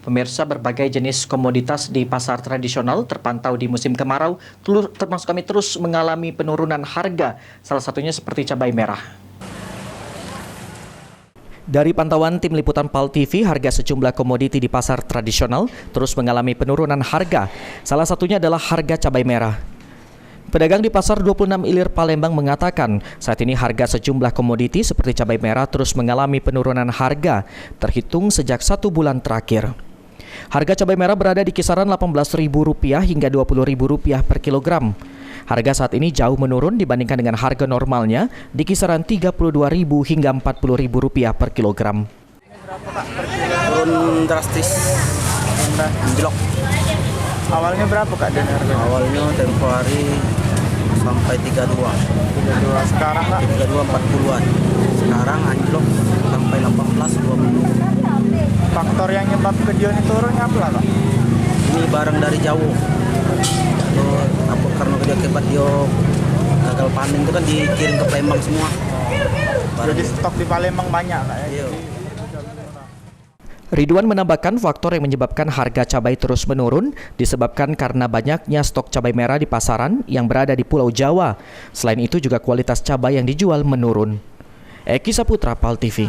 Pemirsa, berbagai jenis komoditas di pasar tradisional terpantau di musim kemarau, termasuk kami terus mengalami penurunan harga, salah satunya seperti cabai merah. Dari pantauan tim liputan PAL TV, harga sejumlah komoditi di pasar tradisional terus mengalami penurunan harga. Salah satunya adalah harga cabai merah. Pedagang di Pasar 26 Ilir Palembang mengatakan saat ini harga sejumlah komoditi seperti cabai merah terus mengalami penurunan harga terhitung sejak 1 bulan terakhir. Harga cabai merah berada di kisaran Rp18.000 hingga Rp20.000 per kilogram. Harga saat ini jauh menurun dibandingkan dengan harga normalnya di kisaran Rp32.000 hingga Rp40.000 per kilogram. Turun drastis, anjlok. Awalnya berapa Kak dan harga? Awalnya tempo hari sampai 32. Sekarang Kak? 32 40-an. Sekarang anjlok sampai 18 20. Faktor yang nyebabkan dia ini turunnya apa Kak? Ini barang dari jauh. Apa karena dia akibat dia gagal panen itu kan dikirim ke Palembang semua. Jadi stok di Palembang banyak Kak ya? Iya. Ridwan menambahkan faktor yang menyebabkan harga cabai terus menurun disebabkan karena banyaknya stok cabai merah di pasaran yang berada di Pulau Jawa. Selain itu juga kualitas cabai yang dijual menurun. Eki Saputra, PAL TV.